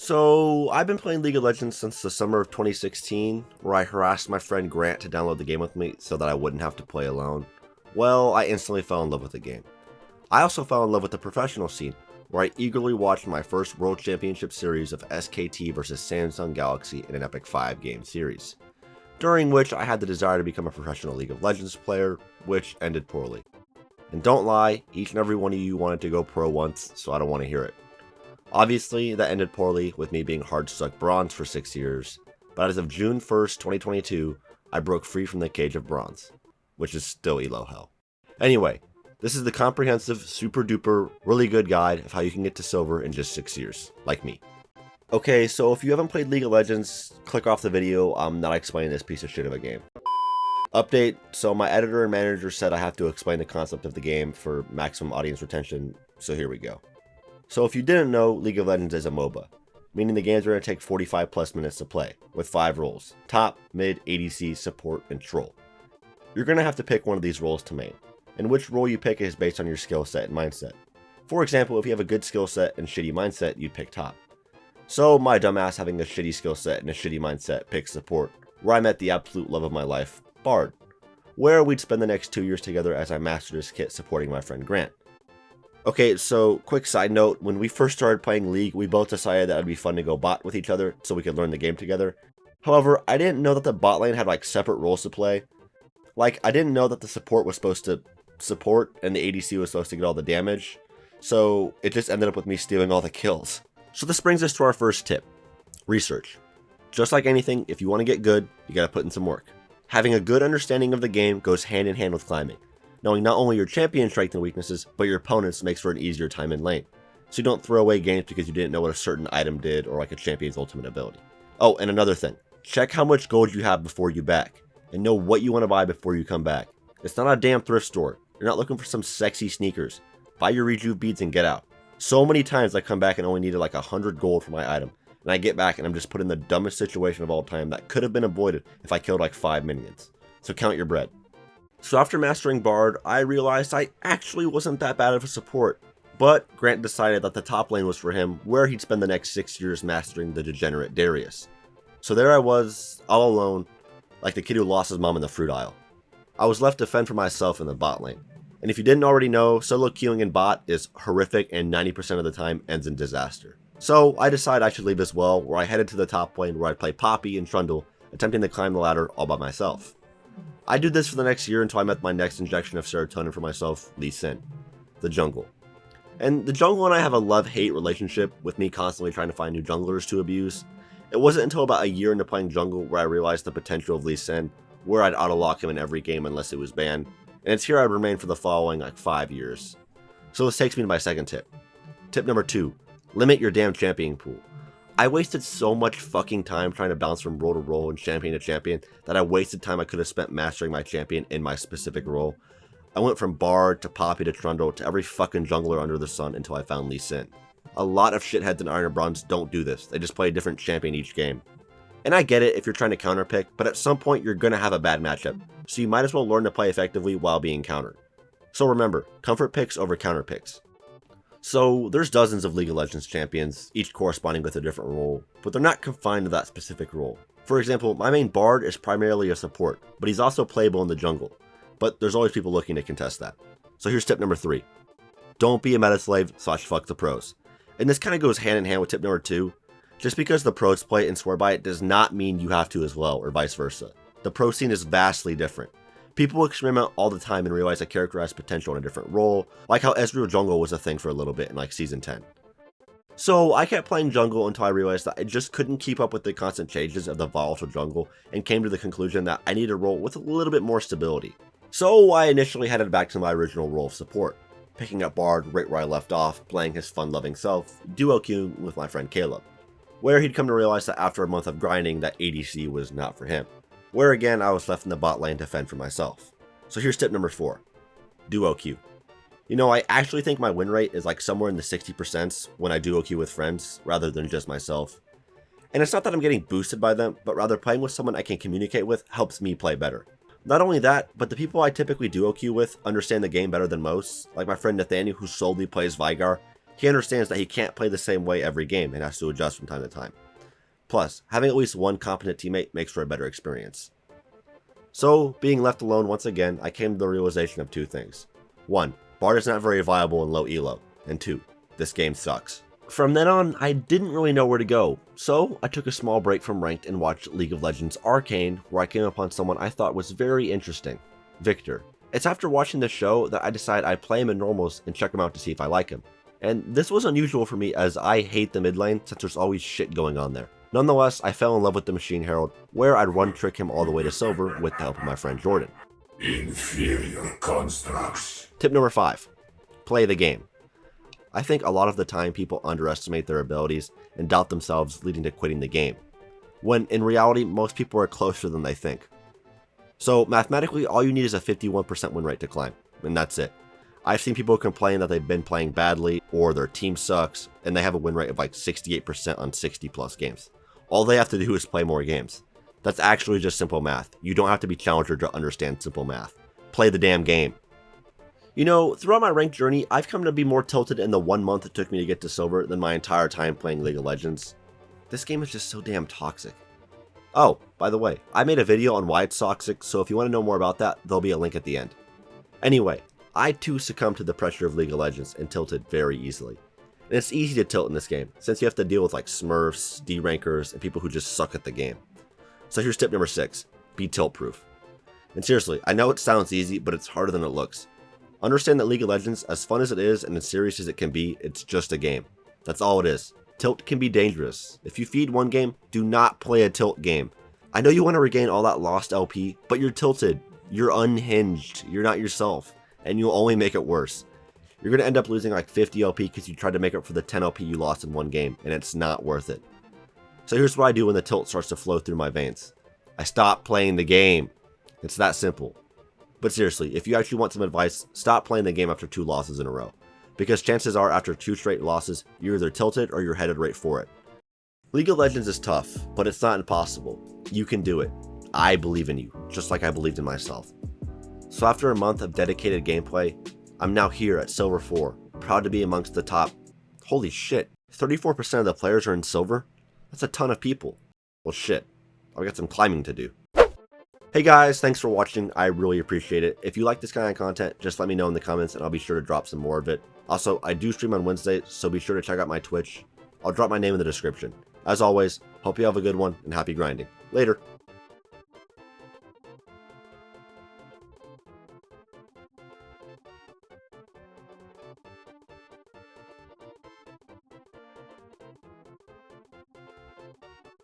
So, I've been playing League of Legends since the summer of 2016, where I harassed my friend Grant to download the game with me so that I wouldn't have to play alone. Well, I instantly fell in love with the game. I also fell in love with the professional scene, where I eagerly watched my first World Championship series of SKT vs Samsung Galaxy in an epic 5-game series, during which I had the desire to become a professional League of Legends player, which ended poorly. And don't lie, each and every one of you wanted to go pro once, so I don't want to hear it. Obviously, that ended poorly with me being hard stuck bronze for 6 years, but as of June 1st, 2022, I broke free from the cage of bronze, which is still elo hell. Anyway, this is the comprehensive, super duper, really good guide of how you can get to silver in just 6 years, like me. Okay, so if you haven't played League of Legends, click off the video, I'm not explaining this piece of shit of a game. Update, so my editor and manager said I have to explain the concept of the game for maximum audience retention, so here we go. So if you didn't know, League of Legends is a MOBA, meaning the games are going to take 45 plus minutes to play, with 5 roles: top, mid, ADC, support, and troll. You're going to have to pick one of these roles to main, and which role you pick is based on your skill set and mindset. For example, if you have a good skill set and shitty mindset, you'd pick top. So my dumbass, having a shitty skill set and a shitty mindset, picked support, where I met the absolute love of my life, Bard, where we'd spend the next 2 years together as I mastered his kit supporting my friend Grant. Okay, so quick side note, when we first started playing League, we both decided that it'd be fun to go bot with each other so we could learn the game together. However, I didn't know that the bot lane had like separate roles to play. Like, I didn't know that the support was supposed to support and the ADC was supposed to get all the damage, so it just ended up with me stealing all the kills. So this brings us to our first tip: research. Just like anything, if you want to get good, you gotta put in some work. Having a good understanding of the game goes hand in hand with climbing. Knowing not only your champion's strengths and weaknesses, but your opponent's makes for an easier time in lane, so you don't throw away games because you didn't know what a certain item did or like a champion's ultimate ability. Oh, and another thing, check how much gold you have before you back, and know what you want to buy before you come back. It's not a damn thrift store. You're not looking for some sexy sneakers. Buy your rejuve beads and get out. So many times I come back and only needed like 100 gold for my item, and I get back and I'm just put in the dumbest situation of all time that could have been avoided if I killed like 5 minions. So count your bread. So after mastering Bard, I realized I actually wasn't that bad of a support, but Grant decided that the top lane was for him, where he'd spend the next 6 years mastering the degenerate Darius. So there I was, all alone, like the kid who lost his mom in the fruit aisle. I was left to fend for myself in the bot lane. And if you didn't already know, solo queuing in bot is horrific and 90% of the time ends in disaster. So I decided I should leave as well, where I headed to the top lane where I'd play Poppy and Trundle, attempting to climb the ladder all by myself. I did this for the next year until I met my next injection of serotonin for myself, Lee Sin, the jungle. And the jungle and I have a love-hate relationship, with me constantly trying to find new junglers to abuse. It wasn't until about a year into playing jungle where I realized the potential of Lee Sin, where I'd auto-lock him in every game unless it was banned, and it's here I'd remain for the following 5 years. So this takes me to my second tip. Tip number 2, limit your damn champion pool. I wasted so much fucking time trying to bounce from role to role and champion to champion that I wasted time I could have spent mastering my champion in my specific role. I went from Bard to Poppy to Trundle to every fucking jungler under the sun until I found Lee Sin. A lot of shitheads in Iron and Bronze don't do this, they just play a different champion each game. And I get it if you're trying to counterpick, but at some point you're gonna have a bad matchup, so you might as well learn to play effectively while being countered. So remember, comfort picks over counter picks. So there's dozens of League of Legends champions, each corresponding with a different role, but they're not confined to that specific role. For example, my main Bard is primarily a support, but he's also playable in the jungle, but there's always people looking to contest that. So here's tip number 3. Don't be a meta slave / fuck the pros. And this kind of goes hand in hand with tip number 2. Just because the pros play it and swear by it does not mean you have to as well, or vice versa. The pro scene is vastly different. People experiment all the time and realize a character has potential in a different role, like how Ezreal jungle was a thing for a little bit in like season 10. So I kept playing jungle until I realized that I just couldn't keep up with the constant changes of the volatile jungle and came to the conclusion that I needed a role with a little bit more stability. So I initially headed back to my original role of support, picking up Bard right where I left off, playing his fun-loving self, duo queuing with my friend Caleb, where he'd come to realize that after a month of grinding that ADC was not for him. Where again I was left in the bot lane to fend for myself. So here's tip number 4, duo queue. You know, I actually think my win rate is like somewhere in the 60% when I duo queue with friends rather than just myself. And it's not that I'm getting boosted by them, but rather playing with someone I can communicate with helps me play better. Not only that, but the people I typically duo queue with understand the game better than most, like my friend Nathaniel who solely plays Vigar. He understands that he can't play the same way every game and has to adjust from time to time. Plus, having at least one competent teammate makes for a better experience. So, being left alone once again, I came to the realization of two things. 1. Bard is not very viable in low elo, and 2. This game sucks. From then on, I didn't really know where to go, so I took a small break from Ranked and watched League of Legends Arcane, where I came upon someone I thought was very interesting, Victor. It's after watching this show that I decided I'd play him in normals and check him out to see if I like him. And this was unusual for me as I hate the mid lane since there's always shit going on there. Nonetheless, I fell in love with the Machine Herald, where I'd one trick him all the way to silver with the help of my friend Jordan. Inferior constructs. Tip number 5. Play the game. I think a lot of the time people underestimate their abilities and doubt themselves, leading to quitting the game, when in reality most people are closer than they think. So mathematically, all you need is a 51% win rate to climb, and that's it. I've seen people complain that they've been playing badly or their team sucks and they have a win rate of like 68% on 60 plus games. All they have to do is play more games. That's actually just simple math. You don't have to be Challenger to understand simple math. Play the damn game. You know, throughout my ranked journey, I've come to be more tilted in the 1 month it took me to get to silver than my entire time playing League of Legends. This game is just so damn toxic. Oh, by the way, I made a video on why it's toxic, so if you want to know more about that, there'll be a link at the end. Anyway, I too succumbed to the pressure of League of Legends and tilted very easily. And it's easy to tilt in this game, since you have to deal with like smurfs, D-rankers, and people who just suck at the game. So here's tip number 6, be tilt proof. And seriously, I know it sounds easy, but it's harder than it looks. Understand that League of Legends, as fun as it is and as serious as it can be, it's just a game. That's all it is. Tilt can be dangerous. If you feed one game, do not play a tilt game. I know you want to regain all that lost LP, but you're tilted. You're unhinged. You're not yourself. And you'll only make it worse. You're going to end up losing like 50 LP because you tried to make up for the 10 LP you lost in one game, and it's not worth it. So here's what I do when the tilt starts to flow through my veins. I stop playing the game. It's that simple. But seriously, if you actually want some advice, stop playing the game after 2 losses in a row. Because chances are after 2 straight losses, you're either tilted or you're headed right for it. League of Legends is tough, but it's not impossible. You can do it. I believe in you, just like I believed in myself. So after a month of dedicated gameplay, I'm now here at Silver 4, proud to be amongst the top, holy shit, 34% of the players are in Silver? That's a ton of people. Well shit, I've got some climbing to do. Hey guys, thanks for watching, I really appreciate it. If you like this kind of content, just let me know in the comments and I'll be sure to drop some more of it. Also, I do stream on Wednesdays, so be sure to check out my Twitch. I'll drop my name in the description. As always, hope you have a good one and happy grinding. Later.